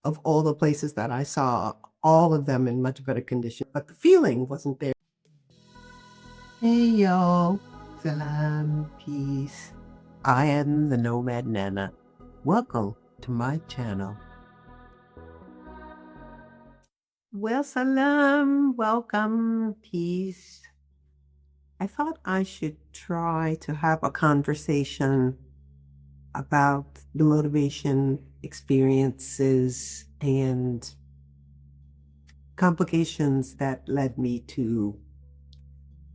of all the places that I saw, all of them in much better condition, but the feeling wasn't there. Hey y'all, salam, peace. I am the Nomad Nana. Welcome to my channel. Well, salam, welcome, peace. I thought I should try to have a conversation about the motivation, experiences, and complications that led me to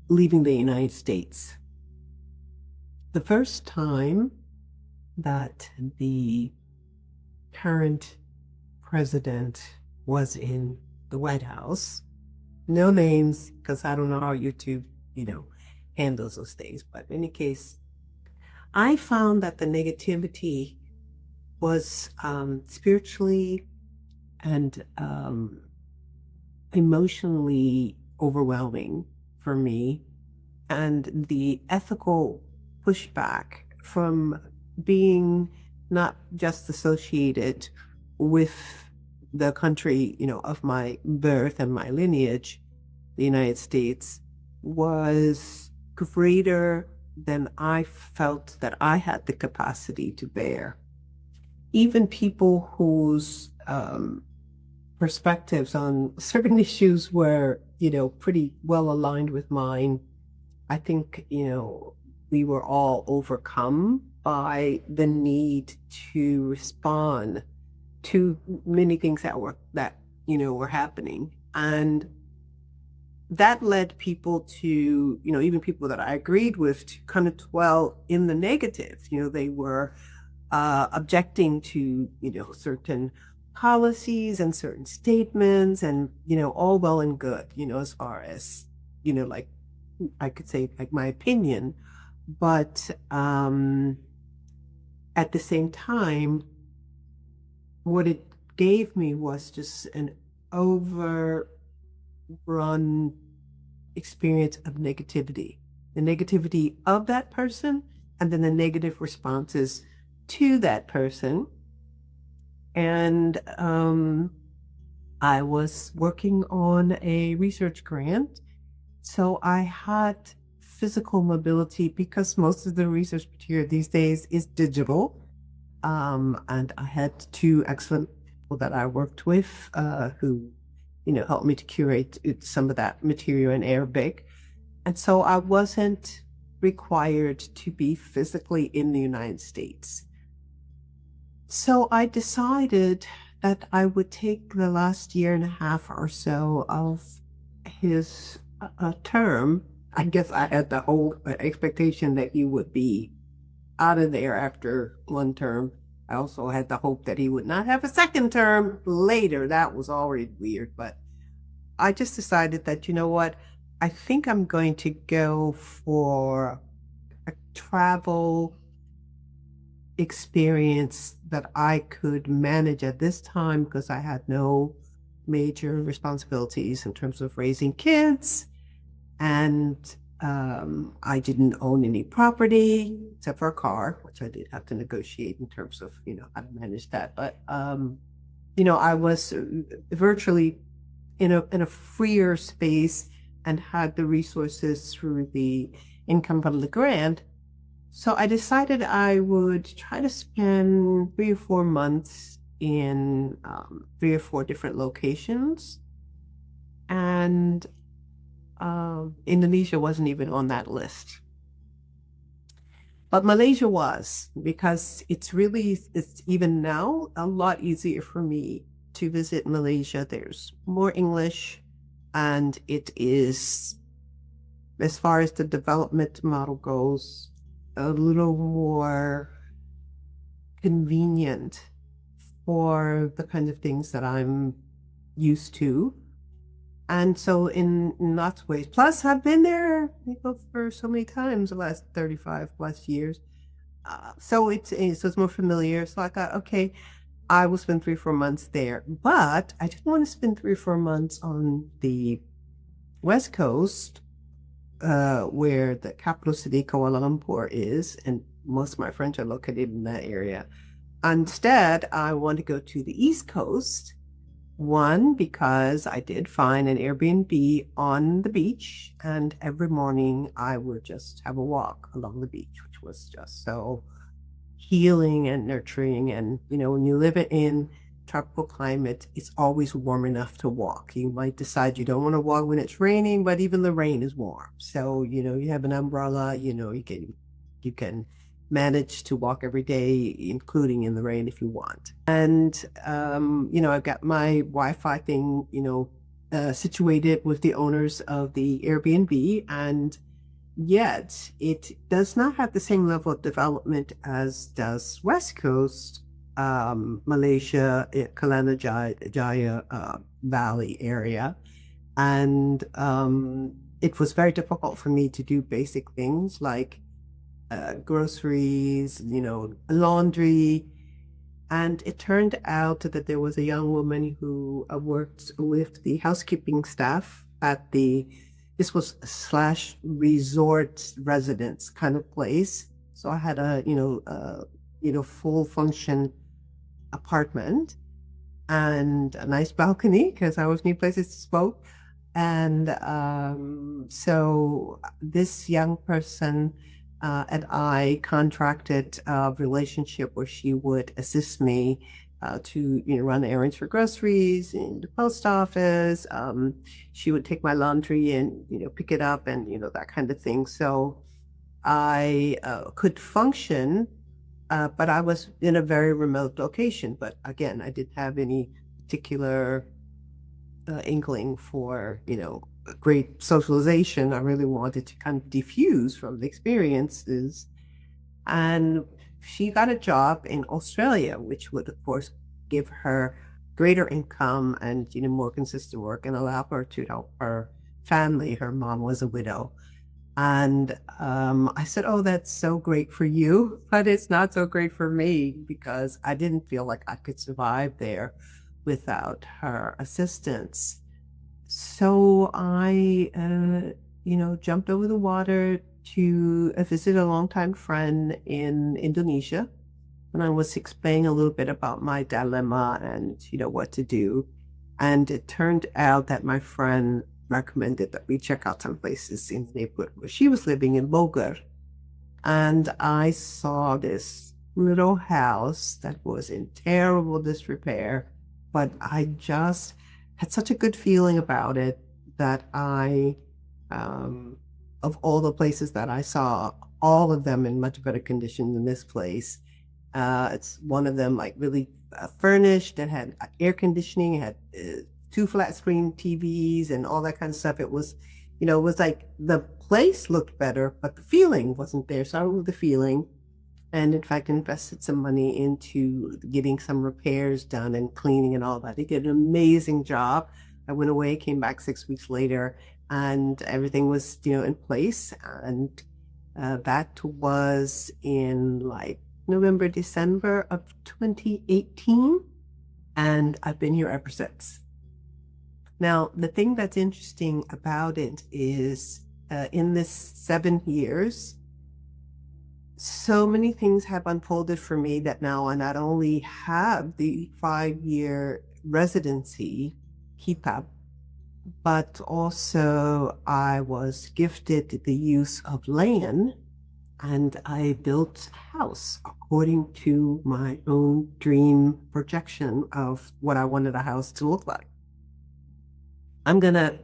leaving the United States. The first time that the current president was in the White House, no names, because I don't know how YouTube, handles those things. But in any case, I found that the negativity was spiritually and emotionally overwhelming for me, and the ethical pushback from being not just associated with the country, of my birth and my lineage, the United States, was greater than I felt that I had the capacity to bear. Even people whose perspectives on certain issues were, pretty well aligned with mine, I think, we were all overcome by the need to respond to many things that were happening. And that led people to, even people that I agreed with, to kind of dwell in the negative. They were objecting to, certain policies and certain statements, and, all well and good, as far as, like, I could say, like, my opinion. But at the same time, what it gave me was just an overrun experience of negativity. The negativity of that person, and then the negative responses to that person. And I was working on a research grant, so I had physical mobility, because most of the research material these days is digital. And I had two excellent people that I worked with who, helped me to curate some of that material in Arabic. And so I wasn't required to be physically in the United States. So I decided that I would take the last year and a half or so of his term. I guess I had the whole expectation that he would be out of there after one term. I also had the hope that he would not have a second term later. That was already weird, but I just decided that, what, I think I'm going to go for a travel experience that I could manage at this time, because I had no major responsibilities in terms of raising kids, and I didn't own any property except for a car, which I did have to negotiate in terms of, how to manage that. But, I was virtually in a freer space and had the resources through the income from the grant. So I decided I would try to spend 3 or 4 months in 3 or 4 different locations. And Indonesia wasn't even on that list. But Malaysia was, because it's even now a lot easier for me to visit Malaysia. There's more English, and it is, as far as the development model goes, a little more convenient for the kinds of things that I'm used to. And so in lots of ways, plus I've been there for so many times the last 35 plus years. So it's more familiar. So I thought, okay, I will spend 3 or 4 months there, but I didn't want to spend 3 or 4 months on the West Coast, where the capital city, Kuala Lumpur, is, and most of my friends are located in that area. instead, I want to go to the East Coast. One, because I did find an Airbnb on the beach, and every morning I would just have a walk along the beach, which was just so healing and nurturing. And, when you live in tropical climate, it's always warm enough to walk. You might decide you don't want to walk when it's raining, but even the rain is warm. So, you have an umbrella, you can manage to walk every day, including in the rain if you want. And, I've got my Wi-Fi thing, situated with the owners of the Airbnb, and yet it does not have the same level of development as does West Coast, Malaysia, Kelana Jaya Valley area. And it was very difficult for me to do basic things like groceries, laundry. And it turned out that there was a young woman who worked with the housekeeping staff at this was a slash resort residence kind of place. So I had full function apartment and a nice balcony because I always need places to smoke. And so this young person and I contracted a relationship where she would assist me to run errands for groceries in the post office. She would take my laundry and pick it up and that kind of thing. So I could function, but I was in a very remote location. But again, I didn't have any particular inkling for great socialization. I really wanted to kind of diffuse from the experiences. And she got a job in Australia, which would, of course, give her greater income and more consistent work and allow her to help her family. Her mom was a widow. And I said, "Oh, that's so great for you, but it's not so great for me because I didn't feel like I could survive there without her assistance." So I, jumped over the water to visit a longtime friend in Indonesia. And I was explaining a little bit about my dilemma and, what to do. And it turned out that my friend recommended that we check out some places in the neighborhood where she was living in Bogor. And I saw this little house that was in terrible disrepair, but I just had such a good feeling about it that of all the places that I saw, all of them in much better condition than this place. It's one of them like really furnished and had air conditioning, had two flat screen TVs and all that kind of stuff. It was, it was like the place looked better, but the feeling wasn't there. So I went with the feeling, and in fact invested some money into getting some repairs done and cleaning and all that. They did an amazing job. I went away, came back 6 weeks later, and everything was in place. And that was in like November, December of 2018, and I've been here ever since. Now, the thing that's interesting about it is in this 7 years, so many things have unfolded for me that now I not only have the 5-year residency, kitab, but also I was gifted the use of land, and I built a house according to my own dream projection of what I wanted a house to look like. I'm gonna,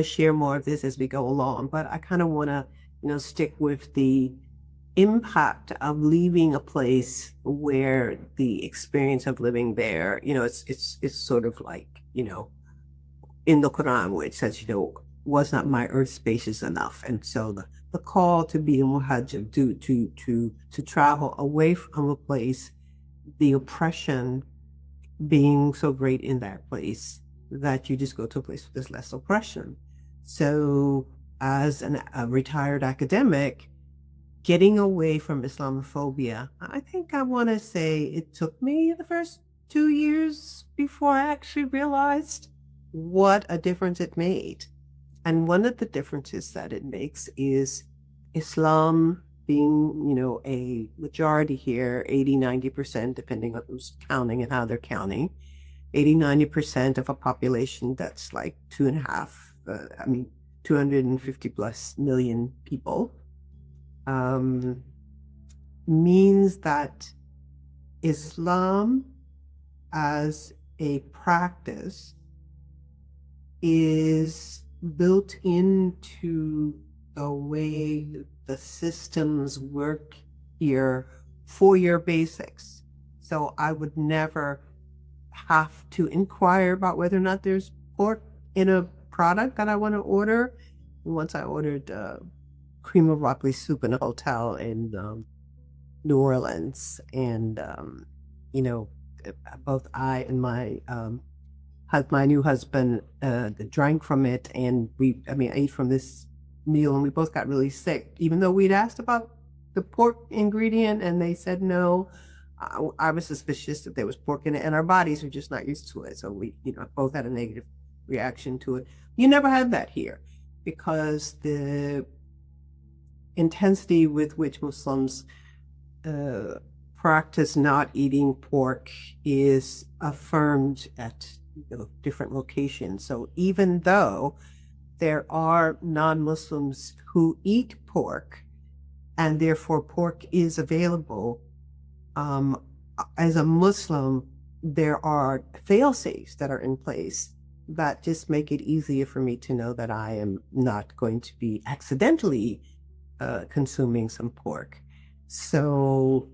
share more of this as we go along, but I kind of want to, stick with the impact of leaving a place where the experience of living there, it's sort of like, in the Quran, where it says, was not my earth spacious enough? And so the call to be a muhajir, to travel away from a place, the oppression being so great in that place that you just go to a place where there's less oppression. So as a retired academic, getting away from Islamophobia, I think I want to say it took me the first 2 years before I actually realized what a difference it made. And one of the differences that it makes is Islam being, a majority here, 80, 90%, depending on who's counting and how they're counting, 80, 90% of a population that's like 250 plus million people, um, means that Islam as a practice is built into the way the systems work here for your basics. So I would never have to inquire about whether or not there's pork in a product that I want to order. Once I ordered cream of broccoli soup in a hotel in New Orleans, and you know, both I and my new husband drank from it, and I ate from this meal, and we both got really sick, even though we'd asked about the pork ingredient, and they said no. I was suspicious that there was pork in it, and our bodies were just not used to it, so we, both had a negative reaction to it. You never had that here, because the intensity with which Muslims practice not eating pork is affirmed at different locations. So even though there are non-Muslims who eat pork, and therefore pork is available, as a Muslim, there are fail-safes that are in place that just make it easier for me to know that I am not going to be accidentally consuming some pork. So,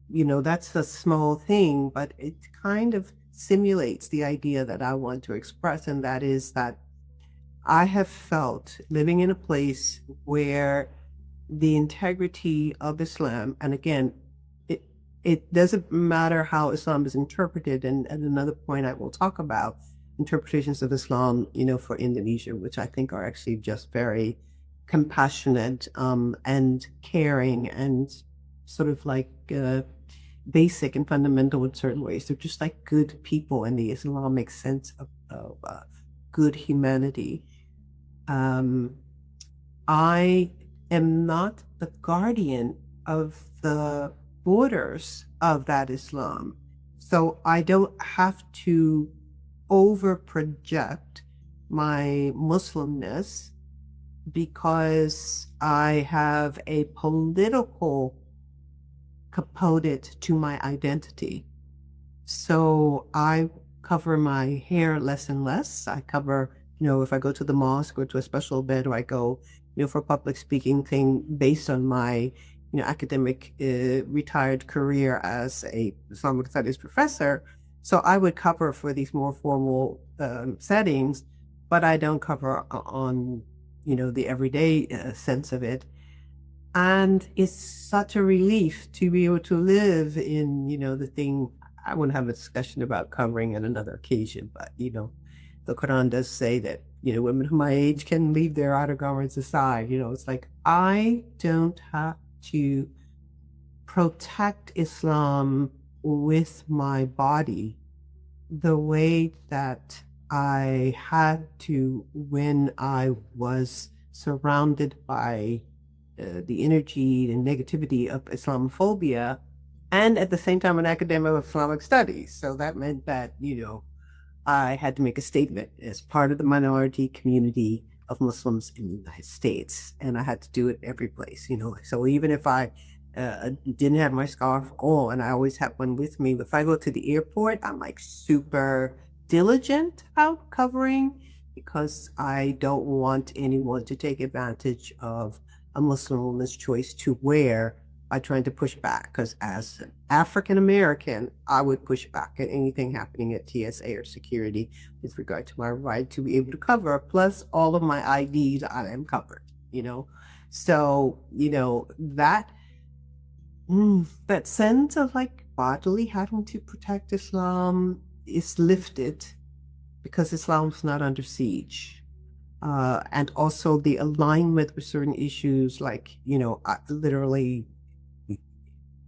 that's a small thing, but it kind of simulates the idea that I want to express, and that is that I have felt living in a place where the integrity of Islam, and again, it doesn't matter how Islam is interpreted, and another point I will talk about, interpretations of Islam, for Indonesia, which I think are actually just very compassionate and caring and sort of like basic and fundamental in certain ways. They're just like good people in the Islamic sense of good humanity. I am not the guardian of the borders of that Islam. So I don't have to over project my Muslimness because I have a political component to my identity. So I cover my hair less and less. I cover, if I go to the mosque or to a special event, or I go, for a public speaking thing based on my, academic retired career as a Islamic studies professor. So I would cover for these more formal settings, but I don't cover on, the everyday sense of it. And it's such a relief to be able to live in, the thing. I wouldn't have a discussion about covering on another occasion, but, the Quran does say that, women of my age can leave their outer garments aside. It's like, I don't have to protect Islam with my body the way that I had to when I was surrounded by the energy and negativity of Islamophobia, and at the same time an academic of Islamic studies. So that meant that, I had to make a statement as part of the minority community of Muslims in the United States, and I had to do it every place, So even if I didn't have my scarf on, I always have one with me. If I go to the airport, I'm like super diligent about covering, because I don't want anyone to take advantage of a Muslim woman's choice to wear by trying to push back. Because as an African American, I would push back at anything happening at TSA or security with regard to my right to be able to cover. Plus, all of my IDs, I am covered. So that sense of like bodily having to protect Islam is lifted because Islam's not under siege. And also the alignment with certain issues, like, literally,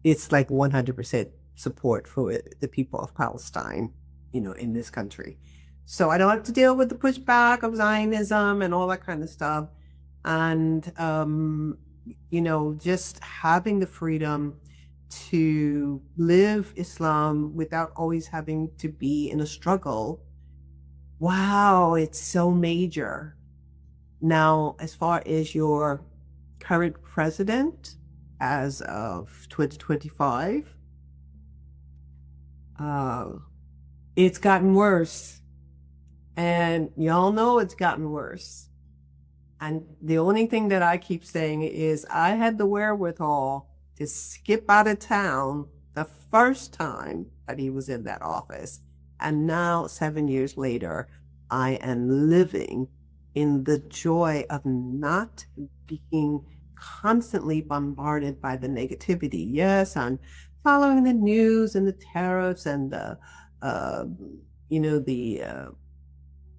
it's like 100% support for the people of Palestine, in this country. So I don't have to deal with the pushback of Zionism and all that kind of stuff. And just having the freedom to live Islam without always having to be in a struggle. Wow, it's so major. Now, as far as your current president, as of 2025, uh, it's gotten worse. And y'all know it's gotten worse. And the only thing that I keep saying is I had the wherewithal to skip out of town the first time that he was in that office. And now, 7 years later, I am living in the joy of not being constantly bombarded by the negativity. Yes, I'm following the news and the tariffs and uh, the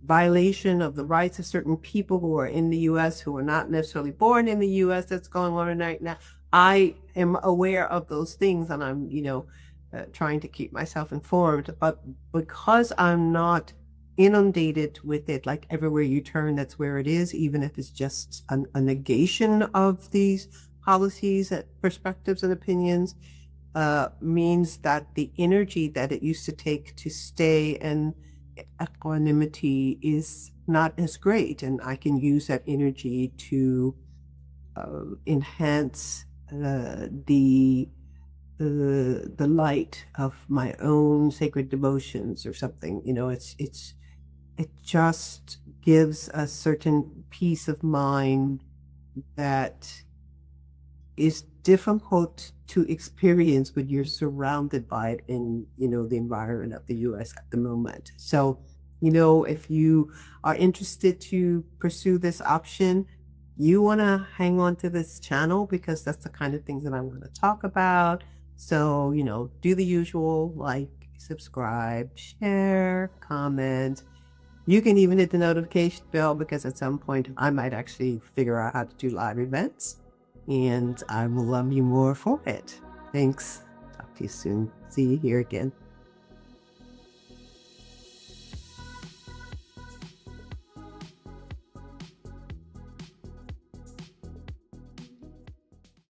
violation of the rights of certain people who are in the U.S. who are not necessarily born in the U.S. that's going on right now. I am aware of those things, and I'm, trying to keep myself informed. But because I'm not inundated with it, like everywhere you turn, that's where it is, even if it's just a negation of these policies, perspectives, and opinions, means that the energy that it used to take to stay in equanimity is not as great, and I can use that energy to enhance the light of my own sacred devotions or something. It just gives a certain peace of mind that is difficult to experience when you're surrounded by it in, the environment of the US at the moment. So, if you are interested to pursue this option, you want to hang on to this channel because that's the kind of things that I'm going to talk about. So, do the usual, like, subscribe, share, comment. You can even hit the notification bell because at some point I might actually figure out how to do live events, and I will love you more for it. Thanks. Talk to you soon. See you here again.